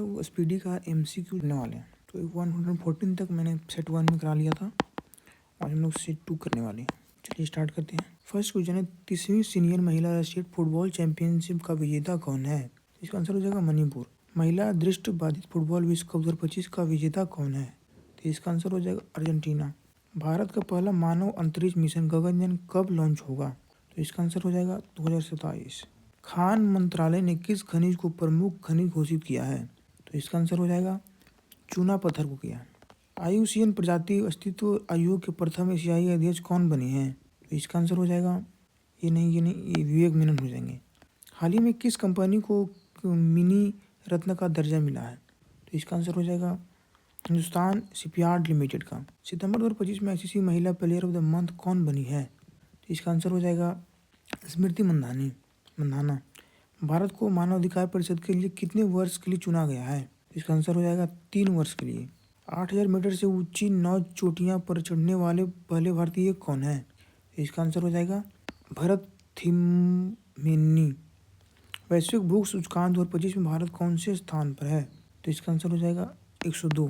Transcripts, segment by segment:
तो स्पीडी का MCQ करने वाले हैं। तो 114 तक मैंने सेट 1 में करा लिया था और हम लोग सेट 2 करने वाले हैं। चलिए स्टार्ट करते हैं। फर्स्ट क्वेश्चन है, 30वीं सीनियर महिला राष्ट्रीय फुटबॉल चैंपियनशिप का विजेता कौन है? इसका आंसर हो जाएगा मणिपुर। महिला दृष्टि बाधित फुटबॉल विश्व कप 2025 का विजेता कौन है? तो इसका आंसर हो जाएगा अर्जेंटीना। भारत का पहला मानव अंतरिक्ष मिशन गगनयान कब लॉन्च होगा? तो इसका आंसर हो जाएगा 2027। खान मंत्रालय ने किस खनिज को प्रमुख खनिज घोषित किया है? तो इसका आंसर हो जाएगा चूना पत्थर को किया। IUCN प्रजाति अस्तित्व आयोग के प्रथम एशियाई अध्यक्ष कौन बने हैं? तो इसका आंसर हो जाएगा ये विवेक मेनन हो जाएंगे। हाल ही में किस कंपनी को मिनी रत्न का दर्जा मिला है? तो इसका आंसर हो जाएगा हिंदुस्तान शिपयार्ड लिमिटेड का। सितंबर 2025 में ICC महिला प्लेयर ऑफ द मंथ कौन बनी है? तो इसका आंसर हो जाएगा स्मृति मंधाना। भारत को मानवाधिकार परिषद के लिए कितने वर्ष के लिए चुना गया है? इसका आंसर हो जाएगा 3 वर्ष के लिए। 8000 मीटर से ऊंची 9 चोटियां पर चढ़ने वाले पहले भारतीय कौन है? इसका आंसर हो जाएगा भरत थिम्मेनी। वैश्विक भूख सूचकांक 2025 में भारत कौन से स्थान पर है? तो इसका आंसर हो जाएगा 102।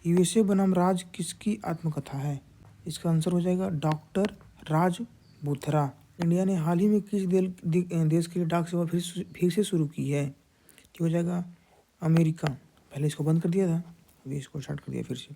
USA बनाम राज किसकी आत्मकथा है? इसका आंसर हो जाएगा डॉक्टर राज बोथरा। इंडिया ने हाल ही में किस देश के लिए डाक सेवा फिर से शुरू की है? तो हो जाएगा अमेरिका। पहले इसको बंद कर दिया था, अभी इसको स्टार्ट कर दिया फिर से।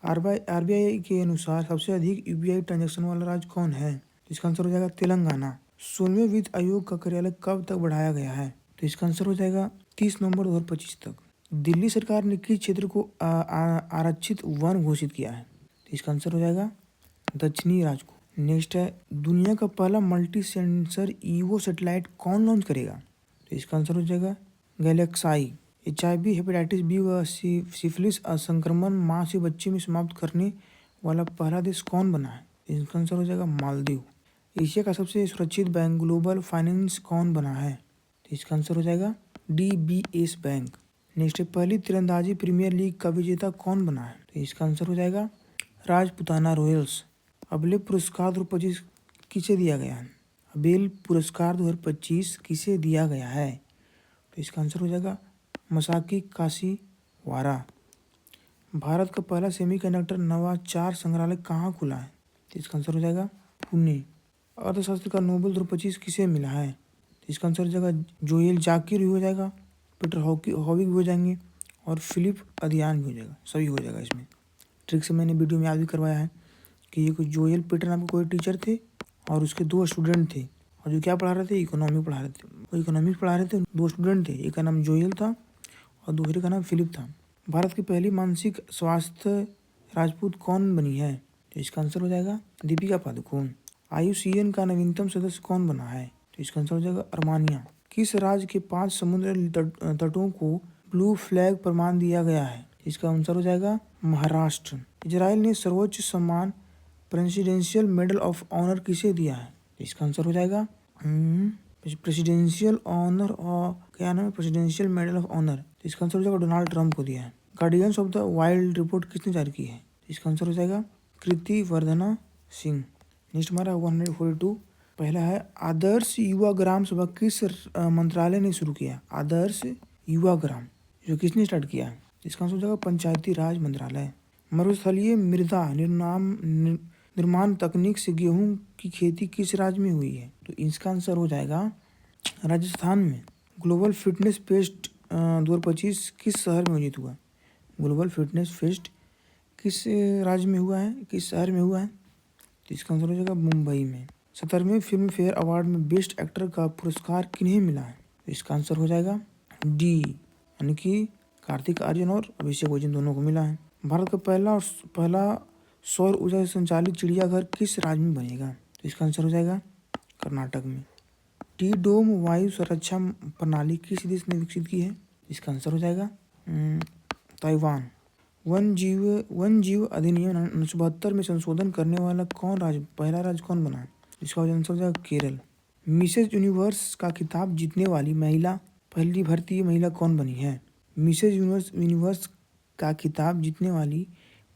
RBI के अनुसार सबसे अधिक UPI ट्रांजैक्शन वाला राज्य कौन है? इसका आंसर हो जाएगा तेलंगाना। 16वें वित्त आयोग का कार्यालय कब तक बढ़ाया गया है? तो इसका आंसर हो जाएगा 30 नवंबर 2025 तक। दिल्ली सरकार ने किस क्षेत्र को आरक्षित वन घोषित किया है? तो इसका आंसर हो जाएगा दक्षिणी राज्य को। नेक्स्ट है, दुनिया का पहला मल्टी सेंसर EVO सैटेलाइट कौन लॉन्च करेगा? तो इसका आंसर हो जाएगा गैलेक्साई। HIV, हेपेटाइटिस B व सिफिलिस संक्रमण माँ से बच्चे में समाप्त करने वाला पहला देश कौन बना है? इसका आंसर हो जाएगा मालदीव। एशिया का सबसे सुरक्षित बैंक ग्लोबल फाइनेंस कौन बना है? तो इसका आंसर हो जाएगा DBS बैंक। नेक्स्ट है, पहली तीरंदाजी प्रीमियर लीग का विजेता कौन बना है? तो इसका आंसर हो जाएगा राजपुताना रॉयल्स। अबेल पुरस्कार 2025 किसे दिया गया है? अबेल पुरस्कार 2025 किसे दिया गया है? तो इसका आंसर हो जाएगा मसाकी काशीवारा। भारत का पहला सेमीकंडक्टर नवाचार संग्रहालय कहाँ खुला है? तो इसका आंसर हो जाएगा पुणे। अर्थशास्त्र का नोबेल 2025 किसे मिला है? तो इसका आंसर हो जाएगा जोएल जाकिर भी हो जाएगा, पीटर हॉविग भी हो जाएंगे और फिलिप अदियान भी हो जाएगा, सभी हो जाएगा। इसमें ट्रिक से मैंने वीडियो में याद भी करवाया है कि ये कोई जोएल पीटर नाम के कोई टीचर थे और उसके 2 स्टूडेंट थे, और जो क्या पढ़ा रहे थे, इकोनॉमी पढ़ा रहे थे। वो इकोनॉमिक्स पढ़ा रहे थे, 2 स्टूडेंट थे, एक का नाम जोएल था और दूसरे का नाम फिलिप था। भारत की पहली मानसिक स्वास्थ्य राजपूत कौन बनी है? तो इसका आंसर हो जाएगा दीपिका पादुकोण। IUCN का नवीनतम सदस्य कौन बना है? तो इसका आंसर हो जाएगा अर्मानिया। किस राज्य के 5 समुद्र तटों को ब्लू फ्लैग प्रमाण दिया गया है? इसका आंसर हो जाएगा महाराष्ट्र। इजराइल ने सर्वोच्च सम्मान प्रेसिडेंशियल मेडल ऑफ ऑनर किसे दिया है? इसका आंसर हो जाएगा प्रेसिडेंशियल ऑनर, और क्या नाम है, प्रेसिडेंशियल मेडल ऑफ ऑनर। इसका आंसर हो जाएगा डोनाल्ड ट्रंप को दिया है। Guardians of the wild report किसने जारी की है? इसका आंसर हो जाएगा कृति वर्धना सिंह। नेक्स्ट हमारा 142 पहला है, आदर्श युवा ग्राम सभा किस मंत्रालय ने शुरू किया? आदर्श युवा ग्राम जो किसने स्टार्ट किया? इसका आंसर हो जाएगा पंचायती राज मंत्रालय। मरुस्थलीय मृदा निर्माण तकनीक से गेहूं की खेती किस राज्य में हुई है? तो इसका आंसर हो जाएगा राजस्थान में। ग्लोबल फिटनेस फेस्ट 2025 किस शहर में आयोजित हुआ? ग्लोबल फिटनेस फेस्ट किस राज्य में हुआ है, किस शहर में हुआ है? तो इसका आंसर हो जाएगा मुंबई में। 17वें फिल्म फेयर अवार्ड में बेस्ट एक्टर का पुरस्कार किन्हें मिला है? तो इसका आंसर हो जाएगा डी, यानी कि कार्तिक आर्यन और अभिषेक बच्चन दोनों को मिला है। भारत का पहला सौर ऊर्जा से संचालित चिड़ियाघर किस राज्य में बनेगा? तो इसका आंसर हो जाएगा कर्नाटक में। टी डोम वायु सुरक्षा प्रणाली किस देश ने विकसित की है? इसका आंसर हो जाएगा ताइवान। वन जीव अधिनियम 1972 में संशोधन करने वाला पहला राज्य कौन बना है? इसका आंसर हो जाएगा केरल। मिसेज यूनिवर्स का खिताब जीतने वाली पहली भारतीय महिला कौन बनी है? मिसेज यूनिवर्स का खिताब जीतने वाली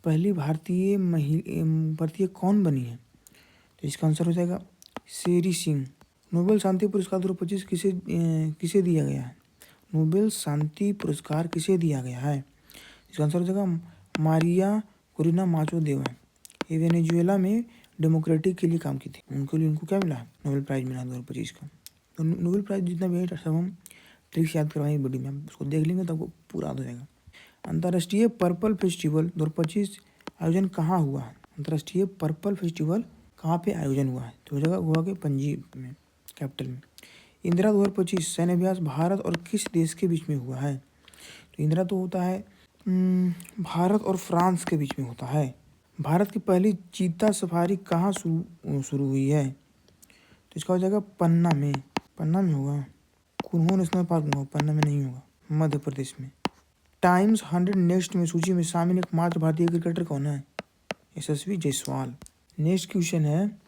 पहली भारतीय कौन बनी है? तो इसका आंसर हो जाएगा शेरी सिंह। नोबेल शांति पुरस्कार 2025 किसे दिया गया है? नोबेल शांति पुरस्कार किसे दिया गया है? इसका आंसर हो जाएगा मारिया कोरिना माचो देवा। ये वेनेजुएला में डेमोक्रेटिक के लिए काम की थी, उनको क्या मिला? नोबेल प्राइज मिला 2025 का। तो नोबेल प्राइज जितना भी है सब हम ट्रिक्स याद करवाएंगे वीडियो में, हम उसको देख लेंगे तो आपको पूरा याद हो जाएगा। अंतर्राष्ट्रीय पर्पल फेस्टिवल 2025 आयोजन कहाँ हुआ है? अंतर्राष्ट्रीय पर्पल फेस्टिवल कहाँ पे आयोजन हुआ है? तो हो जाएगा गोवा के पणजी में, कैपिटल में। इंदिरा 2025 सैन्य अभ्यास भारत और किस देश के बीच में हुआ है? तो इंदिरा तो होता है भारत और फ्रांस के बीच में होता है। भारत की पहली चीता सफारी कहाँ शुरू हुई है? तो इसका हो जाएगा पन्ना में होगा। कुन्हो नेशनल पार्क में होगा, पन्ना में नहीं होगा, मध्य प्रदेश में। टाइम्स 100 नेक्स्ट में सूची में शामिल एकमात्र भारतीय क्रिकेटर कौन है? यशस्वी जायसवाल। नेक्स्ट क्वेश्चन है,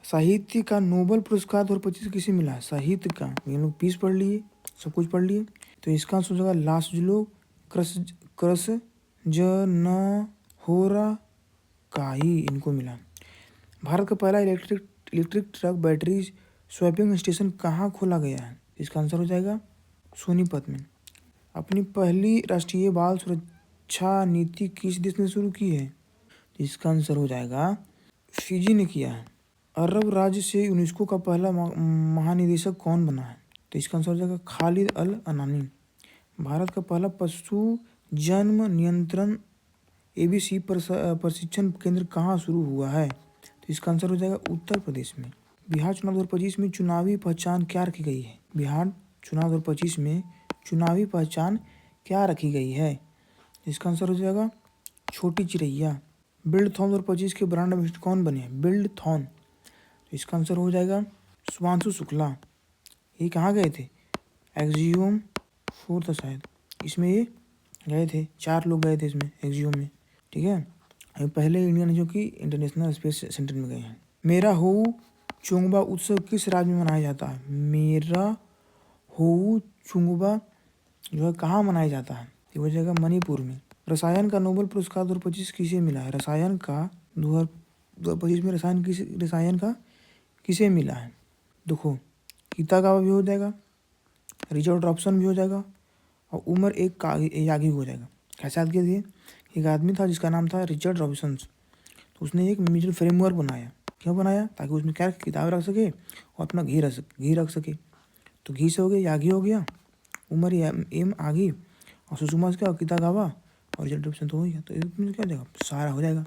साहित्य का नोबेल पुरस्कार 2025 किसे मिला है? साहित्य का, ये लोग पीस पढ़ लिए, सब कुछ पढ़ लिए। तो इसका आंसर हो जाएगा लासजुलो क्रस्नहोरा का ही इनको मिला। भारत का पहला electric truck battery swapping station कहाँ खोला गया है? इसका आंसर हो जाएगा सोनीपत में। अपनी पहली राष्ट्रीय बाल सुरक्षा नीति किस देश ने शुरू की है? इसका आंसर हो जाएगा फिजी ने किया है। अरब राज्य से यूनेस्को का पहला महानिदेशक कौन बना है? तो इसका आंसर हो जाएगा खालिद अल अनानी। भारत का पहला पशु जन्म नियंत्रण ABC प्रशिक्षण केंद्र कहाँ शुरू हुआ है? तो इसका आंसर हो जाएगा उत्तर प्रदेश में। बिहार चुनाव 2025 में चुनावी पहचान क्या रखी गई है? बिहार चुनाव 2025 में चुनावी पहचान क्या रखी गई है? इसका आंसर हो जाएगा छोटी चिड़ैया। बिल्डथॉन 2025 के ब्रांड एम्बेसडर कौन बने? बिल्डथॉन। तो इसका आंसर हो जाएगा सुभांशु शुक्ला। ये कहाँ गए थे? एक्जियोम 4 था शायद, इसमें ये गए थे, 4 लोग गए थे इसमें एक्जियोम में, ठीक है। अभी पहले इंडियन जो कि इंटरनेशनल स्पेस सेंटर में गए हैं। मेरा होऊ चोंगबा उत्सव किस राज्य में मनाया जाता है? मेरा होऊ चोंगबा जो है कहाँ मनाया जाता है? ये हो जाएगा मणिपुर में। रसायन का नोबेल पुरस्कार 2025 किसे मिला है? रसायन का 2025 में रसायन का किसे मिला है? देखो, कितागावा भी हो जाएगा, रिचर्ड रॉबसन भी हो जाएगा, और उमर एक यागी हो जाएगा। कैसे याद किए थे? एक आदमी था जिसका नाम था रिचर्ड रॉबसन, तो उसने एक म्यूजिक फ्रेमवर्क बनाया। क्यों बनाया? ताकि उसमें क्या किताब रख सके और अपना घी रख सके। तो घी से हो गया यागी हो गया, उमर एम आगी, और सुषमा क्या कितागावा, और रिचर्ड रॉबसन तो हो गया। तो इसमें क्या हो जाएगा? सारा हो जाएगा।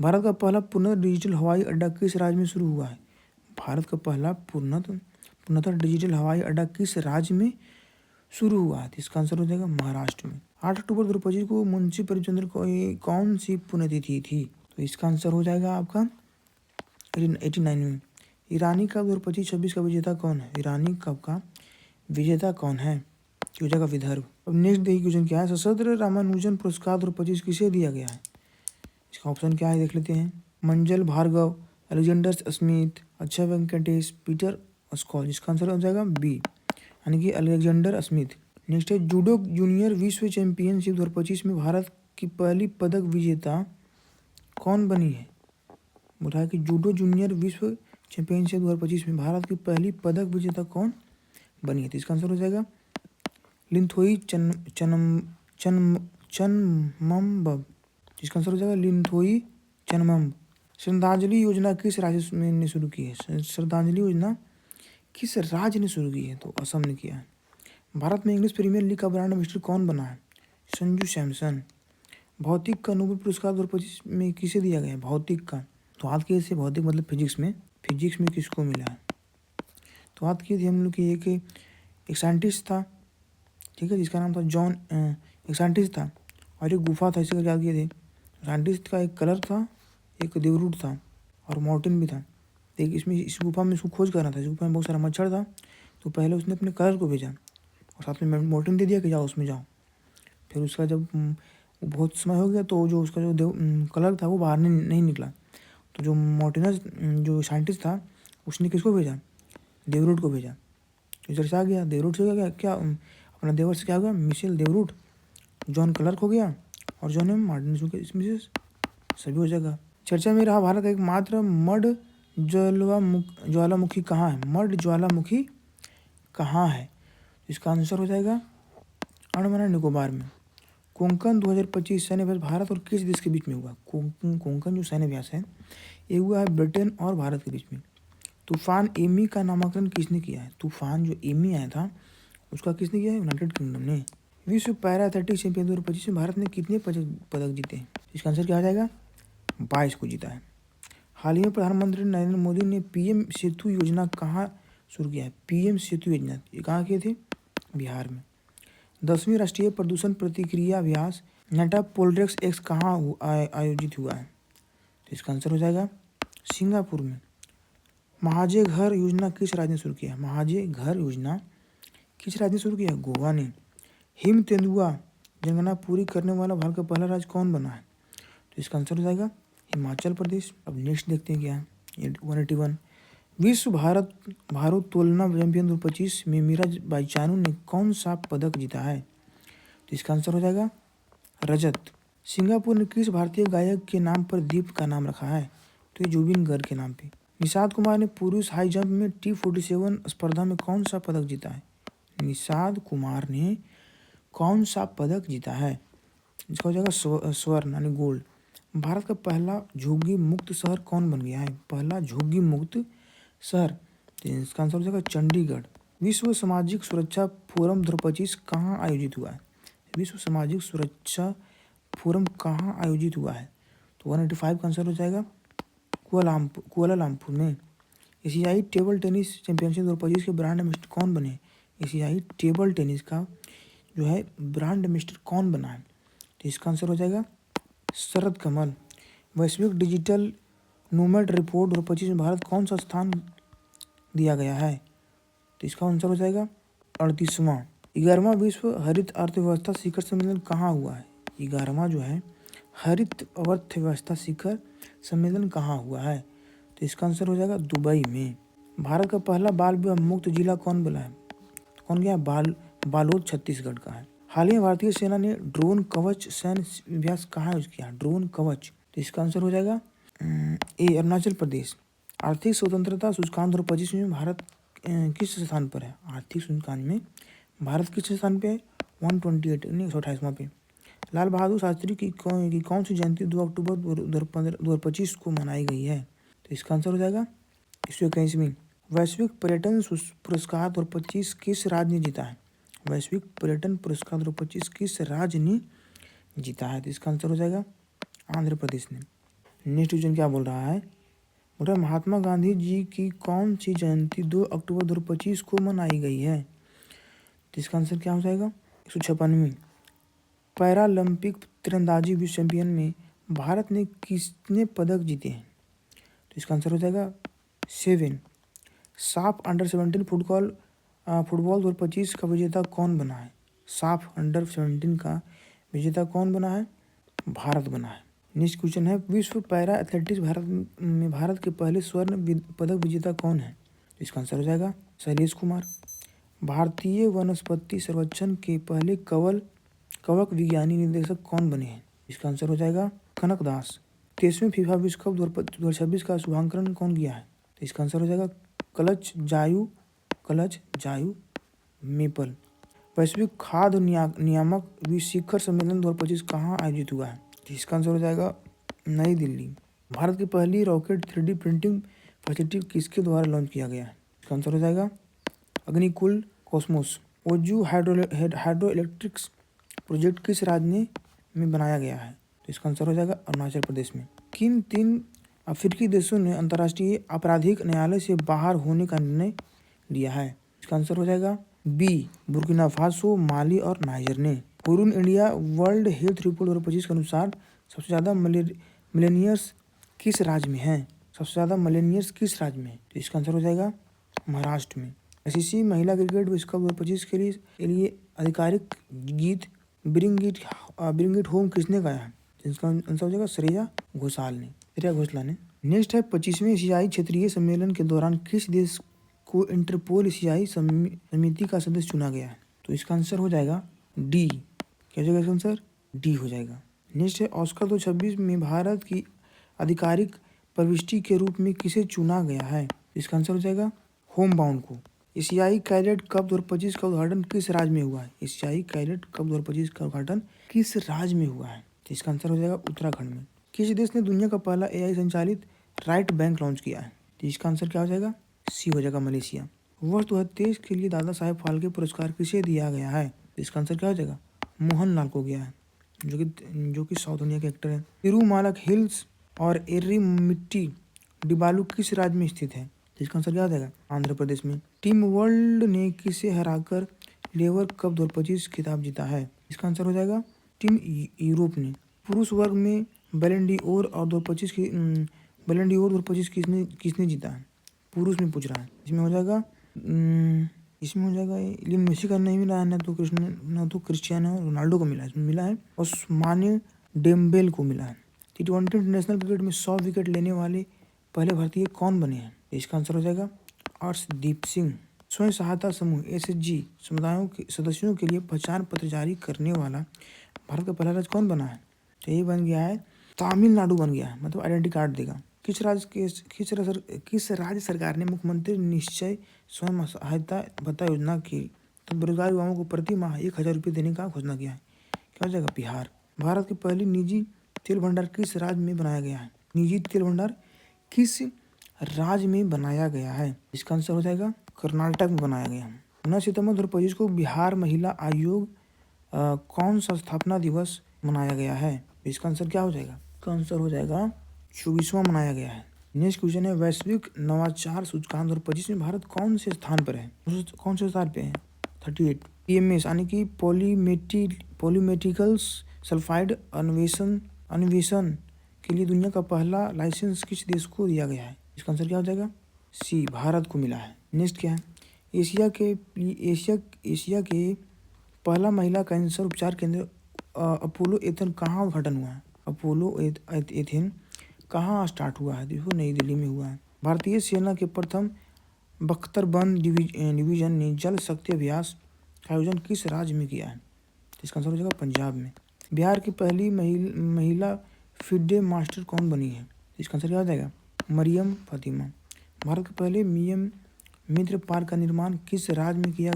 भारत का पहला पूर्णतः डिजिटल हवाई अड्डा किस राज्य में शुरू हुआ है? भारत का पहला पूर्णतः डिजिटल हवाई अड्डा किस राज्य में शुरू हुआ है? इसका आंसर हो जाएगा महाराष्ट्र में। 8 अक्टूबर 2025 को मुंशी प्रेमचंद को कौन सी पुण्यतिथि थी? तो इसका आंसर हो जाएगा आपका 89 में। ईरानी कप 2025-26 का विजेता कौन है? ईरानी कप का विजेता कौन है? हो जाएगा विदर्भ। अब नेक्स्ट देखिए क्वेश्चन क्या है, सशस्त्र रामानुजन पुरस्कार 2025 किसे दिया गया है? इसका ऑप्शन क्या है देख लेते हैं। Manjal Bhargav, Alexander Smith, Akshay Venkatesh, Peter Scholl. इसका आंसर हो जाएगा बी, यानी कि अलेक्जेंडर स्मिथ। नेक्स्ट है जूडो जूनियर विश्व चैंपियनशिप 2025 में भारत की पहली पदक विजेता कौन बनी है? बोला है कि जूडो जूनियर विश्व चैंपियनशिप 2025 में भारत की पहली पदक विजेता कौन बनी है? तो इसका आंसर हो जाएगा लिंथोई चनमबब। इसका आंसर हो जाएगा लिंथोई चनमब। श्रद्धांजलि योजना किस राज्य ने शुरू की है? श्रद्धांजलि योजना किस राज्य ने शुरू की है? तो असम ने किया है। भारत में इंग्लिश प्रीमियर लीग का ब्रांड एम्बेसडर कौन बना है? संजू सैमसन। भौतिक का नोबेल पुरस्कार 2025 में किसे दिया गया है? भौतिक का। तो याद किए थे भौतिक मतलब फिजिक्स में किसको मिला है? तो याद किए थे हम लोग कि एक साइंटिस्ट था, ठीक है, जिसका नाम था जॉन, एक साइंटिस्ट था और एक गुफा था, इसी का याद किए थे। साइंटिस्ट का एक कलर था, एक देवरूट था और मॉर्टिन भी था। देखिए इसमें इस गुफा में उसको खोज करना था। इस गुफा में बहुत सारा मच्छर था, तो पहले उसने अपने कलर को भेजा और साथ में मॉर्टिन दे दिया कि जाओ उसमें जाओ। फिर उसका जब बहुत समय हो गया तो जो उसका जो कलर था वो बाहर नहीं निकला। तो जो मॉर्टिनस जो साइंटिस्ट था उसने किसको भेजा? देवरूट को भेजा। तो इधर से आ गया, देवरूट से क्या अपना देवर से क्या हो गया? मिशेल देवरूट। जॉन क्लर्क हो गया और जॉन मार्टिन हो गया। इसमें से सभी हो जाएगा। चर्चा में रहा भारत का एकमात्र मड ज्वालामुखी कहाँ है? मड ज्वालामुखी कहाँ है? इसका आंसर हो जाएगा अंडमान एंड निकोबार में। कोंकण 2025 सैन्य अभ्यास भारत और किस देश के बीच में हुआ? कोंकण जो सैन्य अभ्यास है ये हुआ है ब्रिटेन और भारत के बीच में। तूफान एमी का नामकरण किसने किया है? तूफान जो एमी आया था उसका किसने किया है? यूनाइटेड किंगडम ने। विश्व पैरा एथलेटिक्स चैंपियन 2025 में भारत ने कितने पदक जीते हैं? इसका आंसर क्या आ जाएगा? 22 को जीता है। हाल ही में प्रधानमंत्री नरेंद्र मोदी ने पीएम सेतु योजना कहाँ शुरू किया है? पीएम सेतु योजना ये कहाँ किए थे? बिहार में। 10वीं राष्ट्रीय प्रदूषण प्रतिक्रिया अभ्यास नेटा पोल्ड्रेक्स एक्स कहाँ आयोजित हुआ है? तो इसका आंसर हो जाएगा सिंगापुर में। महाजय घर योजना किस राज्य ने शुरू किया? महाजय घर योजना किस राज्य ने शुरू किया? गोवा ने। हिम तेंदुआ जनगणना पूरी करने वाला भारत का पहला राज्य कौन बना है? तो इसका आंसर हो जाएगा हिमाचल प्रदेश। अब नेक्स्ट देखते हैं क्या है। 181 विश्व भारोत्तोलन चैंपियन 2025 में मीराज बाईचानू ने कौन सा पदक जीता है? तो इसका आंसर हो जाएगा रजत। सिंगापुर ने किस भारतीय गायक के नाम पर द्वीप का नाम रखा है? तो ये जुबिन गर्ग के नाम पे। निषाद कुमार ने पुरुष हाई जंप में T47 स्पर्धा में कौन सा पदक जीता है? निषाद कुमार ने कौन सा पदक जीता है? इसका हो जाएगा स्वर्ण यानी गोल्ड। भारत का पहला झुग्गी मुक्त शहर कौन बन गया है? पहला झुग्गी मुक्त शहर, इसका आंसर हो जाएगा चंडीगढ़। विश्व सामाजिक सुरक्षा फोरम 2025 कहाँ आयोजित हुआ है? विश्व सामाजिक सुरक्षा फोरम कहाँ आयोजित हुआ है? तो 185 का आंसर हो जाएगा कुआलालंपुर में। एशियाई टेबल टेनिस चैंपियनशिप 2025 के ब्रांड एम्बेसडर कौन बने? एशियाई टेबल टेनिस का जो है ब्रांड एम्बेसडर कौन बना है? तो इसका आंसर हो जाएगा शरद कमल। वैश्विक डिजिटल नोमैड रिपोर्ट 2025 में भारत कौन सा स्थान दिया गया है? तो इसका आंसर हो जाएगा 38वां। 11वां विश्व हरित अर्थव्यवस्था शिखर सम्मेलन कहाँ हुआ है? 11वां जो है हरित अर्थव्यवस्था शिखर सम्मेलन कहाँ हुआ है? तो इसका आंसर हो जाएगा दुबई में। भारत का पहला बाल विवाह मुक्त जिला कौन बना है? कौन गया? बालोद छत्तीसगढ़ का है। हाल ही में भारतीय सेना ने ड्रोन कवच सैन्य अभ्यास कहाँ यूज किया? ड्रोन कवच, तो इसका आंसर हो जाएगा ए अरुणाचल प्रदेश। आर्थिक स्वतंत्रता सूचकांक 2025 में भारत किस स्थान पर है? आर्थिक सूचकांक में भारत किस स्थान पे है? 128 यानी 128वां पे। लाल बहादुर शास्त्री की कौन सी जयंती 2 अक्टूबर 2025 को मनाई गई है? तो इसका आंसर हो जाएगा 121वीं। वैश्विक पर्यटन पुरस्कार 2025 किस राज्य ने जीता है? वैश्विक पर्यटन पुरस्कार 2025 किस राज्य ने जीता है? तो इसका आंसर हो जाएगा आंध्र प्रदेश ने। नेक्स्ट क्वेश्चन क्या बोल रहा है? बोल रहा है महात्मा गांधी जी की कौन सी जयंती 2 अक्टूबर 2025 को मनाई गई है? तो इसका आंसर क्या हो जाएगा 156वीं। पैरालंपिक तीरंदाजी विश्व चैंपियन में भारत ने कितने पदक जीते हैं? तो इसका आंसर हो जाएगा 7। साफ अंडर-17 फुटबॉल 2025 का विजेता कौन बना है? साफ अंडर-17 का विजेता कौन बना है? भारत बना है। नेक्स्ट क्वेश्चन है विश्व पैरा एथलेटिक्स भारत के पहले स्वर्ण पदक विजेता कौन है? तो इसका आंसर हो जाएगा शैलेश कुमार। भारतीय वनस्पति सर्वेक्षण के पहले कवक विज्ञानी निदेशक कौन बने हैं? इसका आंसर हो जाएगा कनक दास। 23वें फीफा विश्व कप 2026 का शुभारंभ कौन किया है? तो इसका आंसर हो जाएगा कलच जायू मेपल। वैश्विक खाद्य नियामक शिखर सम्मेलन 2025 कहाँ आयोजित हुआ है? तो इसका आंसर हो जाएगा नई दिल्ली। भारत की पहली रॉकेट 3D प्रिंटिंग फैसिलिटी किसके द्वारा लॉन्च किया गया है? इसका आंसर हो जाएगा Agnikul Cosmos. Oju hydro electrics project किस राज्य में बनाया गया है? तो इसका आंसर हो जाएगा अरुणाचल प्रदेश में। किन 3 अफ्रीकी देशों ने अंतर्राष्ट्रीय आपराधिक न्यायालय से बाहर होने का निर्णय लिया है? इसका आंसर हो जाएगा बी बुर्किना फासो, माली और नाइजर ने। Hurun India world health report 2025 के अनुसार सबसे ज़्यादा मिलेनियर्स किस राज्य में हैं? सबसे ज़्यादा मिलेनियर्स किस राज्य में है? तो इसका आंसर हो जाएगा महाराष्ट्र में। ICC महिला क्रिकेट विश्व कप 2025 के लिए आधिकारिक गीत ब्रिंग इट होम किसने गाया है? इसका आंसर हो जाएगा श्रेया घोषाल ने। नेक्स्ट है 25वें एशियाई क्षेत्रीय सम्मेलन के दौरान किस देश को इंटरपोल एशियाई समिति का सदस्य चुना गया है? तो इसका आंसर हो जाएगा डी। क्या हो जाएगा इसका आंसर? डी हो जाएगा। नेक्स्ट है ऑस्कर 2026 में भारत की आधिकारिक प्रविष्टि के रूप में किसे चुना गया है? इसका आंसर हो जाएगा होम बाउंड को। एशियाई कैडेट कप 2025 का उद्घाटन किस राज्य में हुआ है? एशियाई कैडेट कप 2025 का उद्घाटन किस राज्य में हुआ है? तो इसका आंसर हो जाएगा उत्तराखंड में। किस देश ने दुनिया का पहला एआई संचालित राइट बैंक लॉन्च किया है? तो इसका आंसर क्या हो जाएगा? सी हो जाएगा, मलेशिया। वर्ष 2023 के लिए दादा साहेब फाल्के पुरस्कार किसे दिया गया है? तो इसका आंसर क्या हो जाएगा? मोहनलाल को गया है, जो कि साउथ इंडिया के एक्टर हैं। तिरुमालक हिल्स और एर्रीमिट्टी डिबालू किस राज्य में स्थित है? तो इसका आंसर क्या हो जाएगा? आंध्र प्रदेश में। टीम वर्ल्ड ने किसे हराकर लेवर कप 2025 खिताब जीता है? इसका आंसर हो जाएगा टीम यूरोप ने। पुरुष वर्ग में बैलन डी'ओर और 2025 की बैलन डी'ओर 2025 किसने जीता है? पुरुष में पूछ रहा है। इसमें हो जाएगा लियोनेल मेसी का नहीं मिला है, न तो क्रिस्टियानो रोनाल्डो को मिला है। इसमें मिला है ओस्माने डेम्बेले को मिला है। T20 इंटरनेशनल क्रिकेट में 100 विकेट लेने वाले पहले भारतीय कौन बने हैं? इसका आंसर हो जाएगा अर्शदीप सिंह। स्वयं सहायता समूह SHG समुदायों के सदस्यों के लिए पहचान पत्र जारी करने वाला भारत का पहला राज्य कौन बना है? तो ये बन गया है तमिलनाडु बन गया है, मतलब आइडेंटिटी कार्ड देगा। किस राज्य सरकार ने मुख्यमंत्री निश्चय स्वयं सहायता भत्ता योजना की तो बेरोजगार युवाओं को प्रति माह 1,000 रुपये देने का घोषणा किया है? क्या हो जाएगा? बिहार। भारत की पहली निजी तेल भंडार किस राज्य में बनाया गया है? निजी तेल भंडार किस राज्य में बनाया गया है? इसका आंसर हो जाएगा कर्नाटक में बनाया गया है। 19 सितंबर 2025 को बिहार महिला आयोग कौन सा स्थापना दिवस मनाया गया है? इसका आंसर क्या हो जाएगा? इसका आंसर हो जाएगा 24वां मनाया गया है। नेक्स्ट क्वेश्चन है वैश्विक नवाचार सूचकांक 2025 में भारत कौन से स्थान पर है? कौन से स्थान पे है? 38। PMS यानी कि पॉलीमेटिकल सल्फाइड अन्वेषण के लिए दुनिया का पहला लाइसेंस किस देश को दिया गया है? इसका आंसर क्या हो जाएगा? सी, भारत को मिला है। नेक्स्ट क्या है? एशिया के पहला महिला कैंसर उपचार केंद्र अपोलो एथन कहाँ उद्घाटन हुआ है? अपोलो एथन कहाँ स्टार्ट हुआ है? देखो नई दिल्ली में हुआ है। भारतीय सेना के प्रथम बख्तरबंद डिवीजन ने जल शक्ति अभ्यास का आयोजन किस राज्य में किया है? इसका आंसर हो जाएगा पंजाब में। बिहार की पहली महिला फिडे मास्टर कौन बनी है? इसका आंसर क्या हो जाएगा? मरियम फातिमा। भारत के पहले मित्र पार्क का निर्माण किस राज्य में किया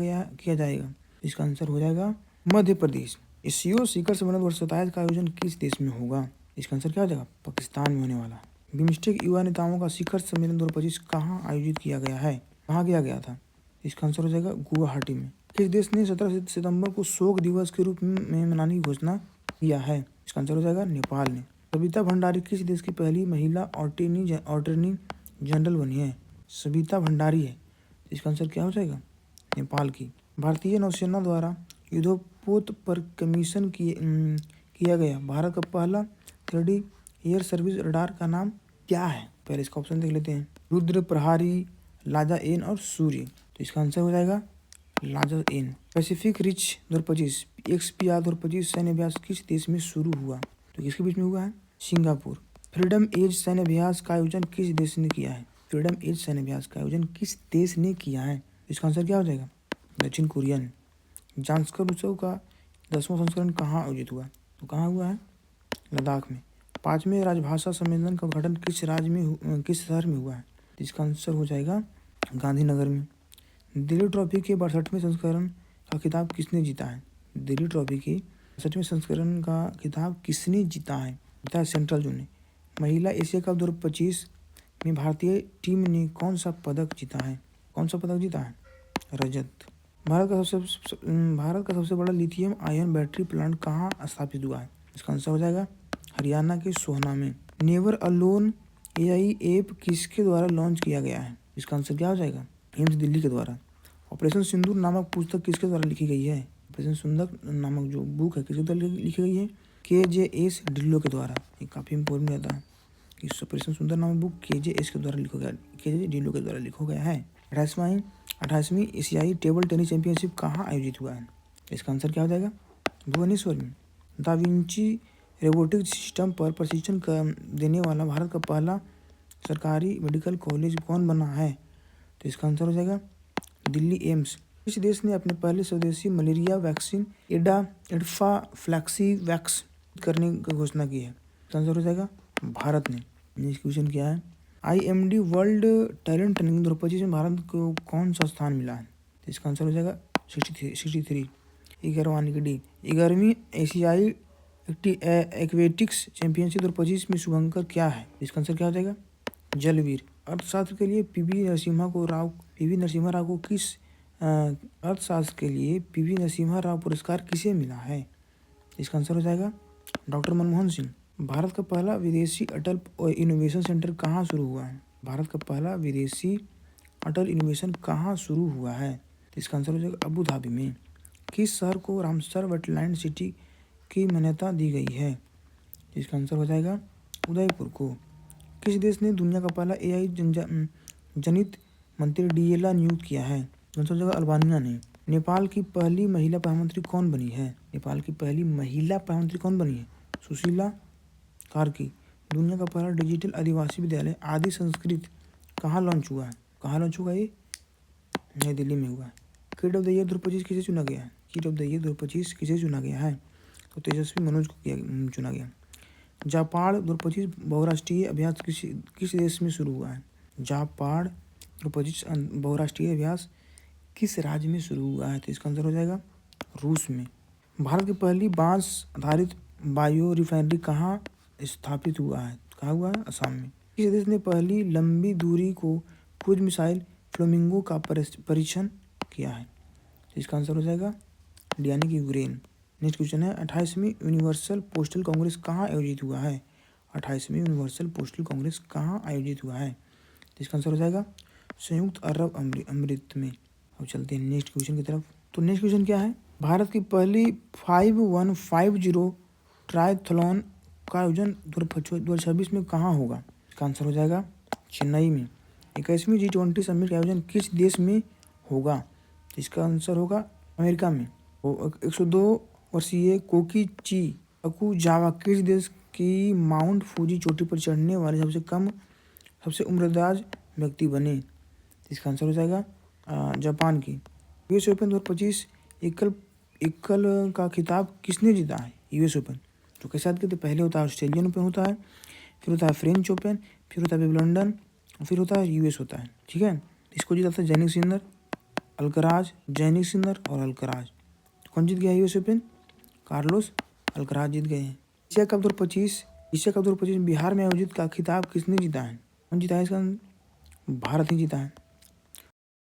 जाएगा? इसका आंसर हो जाएगा मध्य प्रदेश। एशियो शिखर सम्मेलन 2027 का आयोजन किस देश में होगा? इसका आंसर क्या हो जाएगा? पाकिस्तान में होने वाला। बिम्स्टेक युवा नेताओं का शिखर सम्मेलन 2025 कहाँ आयोजित किया गया है? कहाँ किया गया था? इसका आंसर हो जाएगा गुवाहाटी में। किस देश ने 17 सितंबर को शोक दिवस के रूप में मनाने की घोषणा किया है? इसका आंसर हो जाएगा नेपाल ने। सविता भंडारी किस देश की पहली महिला अटॉर्नी जनरल बनी है? सविता भंडारी है। इसका आंसर क्या हो जाएगा? नेपाल की। भारतीय नौसेना द्वारा युद्धपोत पर कमीशन किया गया भारत का पहला 3D एयर सर्विस रडार का नाम क्या है? पहले इसका ऑप्शन देख लेते हैं। रुद्र, प्रहारी, लाजा एन और सूर्य। तो इसका आंसर हो जाएगा लाजा एन। पैसिफिक रिच 2025 XPR 2025 सैन्य अभ्यास किस देश में शुरू हुआ? तो किसके बीच में हुआ है? सिंगापुर। फ्रीडम एज सैन्य अभ्यास का आयोजन किस देश ने किया है? फ्रीडम एज सैन्य अभ्यास का आयोजन किस देश ने किया है? इसका आंसर क्या हो जाएगा? दक्षिण कोरिया ने। जांस्कर उत्सव का 10वां संस्करण कहाँ आयोजित हुआ? तो कहाँ हुआ है? लद्दाख में। 5वें राजभाषा सम्मेलन का उद्घाटन किस शहर में हुआ है? तो इसका आंसर हो जाएगा गांधीनगर में। दिल्ली ट्रॉफी के 62वें संस्करण का खिताब किसने जीता है? दिल्ली ट्रॉफी के 62वें संस्करण का खिताब किसने जीता है? जीता है सेंट्रल जोन ने। महिला एशिया कप 2025 में भारतीय टीम ने कौन सा पदक जीता है? कौन सा पदक जीता है? रजत। भारत का सबसे बड़ा लिथियम आयन बैटरी प्लांट कहाँ स्थापित हुआ है? इसका आंसर हो जाएगा हरियाणा के सोहना में। नेवर अलोन AI ऐप किसके द्वारा लॉन्च किया गया है? इसका आंसर क्या हो जाएगा? एम्स दिल्ली के द्वारा। ऑपरेशन सिंदूर नामक पुस्तक किसके द्वारा लिखी गई है? ऑपरेशन सिंदूर नामक जो बुक है किसके द्वारा लिखी गई है? KJS ढिल्लो के द्वारा। ये काफ़ी इंपॉर्टेंट रहता है कि ऑपरेशन सुंदर नामक बुक KJS के द्वारा KJ ढिल्लो के द्वारा लिखा गया है। 28वीं एशियाई टेबल टेनिस चैंपियनशिप कहाँ आयोजित हुआ है? इसका आंसर क्या हो जाएगा? भुवनेश्वर में। दा विंची रोबोटिक सिस्टम पर प्रशिक्षण देने वाला भारत का पहला सरकारी मेडिकल कॉलेज कौन बना है? तो इसका आंसर हो जाएगा दिल्ली एम्स। इस देश ने अपने पहले स्वदेशी मलेरिया वैक्सीन एडफाफ्लैक्सीवैक्स करने की घोषणा की है? इसका आंसर हो जाएगा भारत ने। नेक्स्ट क्वेश्चन क्या है? IMD वर्ल्ड टैलेंट रैंकिंग 2025 में भारत को कौन सा स्थान मिला है? तो इसका आंसर हो जाएगा 63। 11वां डी 11वीं एशियाई एक्वेटिक्स चैंपियनशिप 2025 में शुभंकर क्या है? इसका आंसर क्या हो जाएगा? जलवीर। अर्थशास्त्र के लिए पीवी नरसिम्हा राव को किस अर्थशास्त्र के लिए पीवी नरसिम्हा राव पुरस्कार किसे मिला है? इसका आंसर हो जाएगा डॉक्टर मनमोहन सिंह। भारत का पहला विदेशी अटल इनोवेशन सेंटर कहाँ शुरू हुआ है? भारत का पहला विदेशी अटल इनोवेशन कहाँ शुरू हुआ है? इसका आंसर हो जाएगा अबू धाबी में। किस शहर को रामसर वेटलैंड सिटी की मान्यता दी गई है? इसका आंसर हो जाएगा उदयपुर को। किस देश ने दुनिया का पहला AI जनित मंत्री DLA नियुक्त किया है? आंसर हो जाएगा अल्बानिया ने। नेपाल की पहली महिला प्रधानमंत्री कौन बनी है? नेपाल की पहली महिला प्रधानमंत्री कौन बनी है? सुशीला कार्की। दुनिया का पहला डिजिटल आदिवासी विद्यालय आदि संस्कृत कहाँ लॉन्च हुआ है? कहाँ लॉन्च हुआ? ये नई दिल्ली में हुआ है। किड ऑफ द ईयर 2025 किसे चुना गया है? किड ऑफ द ईयर 2025 किसे चुना गया है? तो तेजस्वी मनोज को चुना गया। जापाड़ 2025 बहुराष्ट्रीय अभ्यास किस देश में शुरू हुआ है? जापाड़ 2025 बहुराष्ट्रीय अभ्यास किस राज्य में शुरू हुआ है? तो इसका आंसर हो जाएगा रूस में। भारत की पहली बांस आधारित बायो रिफाइनरी कहाँ स्थापित हुआ है? कहाँ हुआ है? असम में। किस देश ने पहली लंबी दूरी को क्रूज मिसाइल फ्लेमिंगो का परीक्षण किया है? तो इसका आंसर हो जाएगा यानी कि यूक्रेन। नेक्स्ट क्वेश्चन है 28वीं यूनिवर्सल पोस्टल कांग्रेस कहाँ आयोजित हुआ है? 28वीं यूनिवर्सल पोस्टल कांग्रेस कहाँ आयोजित हुआ है? तो इसका आंसर हो जाएगा संयुक्त अरब अमीरात में। अब चलते हैं नेक्स्ट क्वेश्चन की तरफ। तो नेक्स्ट क्वेश्चन क्या है? भारत की पहली 5150 ट्रायथलॉन का आयोजन 2026 में कहाँ होगा? इसका आंसर हो जाएगा चेन्नई में। 21वीं G20 समिट का आयोजन किस देश में होगा? तो इसका आंसर होगा अमेरिका में। 102 वर्षीय कोकीची अकुजावा किस देश की माउंट फूजी चोटी पर चढ़ने वाले सबसे उम्रदराज व्यक्ति बने? इसका आंसर हो जाएगा जापान की। US ओपन 2025 एकल का खिताब किसने जीता है? US ओपन तो के साथ कहते पहले होता है ऑस्ट्रेलियन ओपन होता है, फिर होता है फ्रेंच ओपन, फिर होता है विंबलडन, फिर होता है US होता है। ठीक है, इसको जीता था Jannik Sinner, Alcaraz, Jannik Sinner और अल्कराज। कौन जीत गया US ओपन? कार्लोस अल्कराज जीत गए हैं। एशिया कप 2025 बिहार में आयोजित का खिताब किसने जीता है? कौन जीता है इसका? भारत ही जीता है।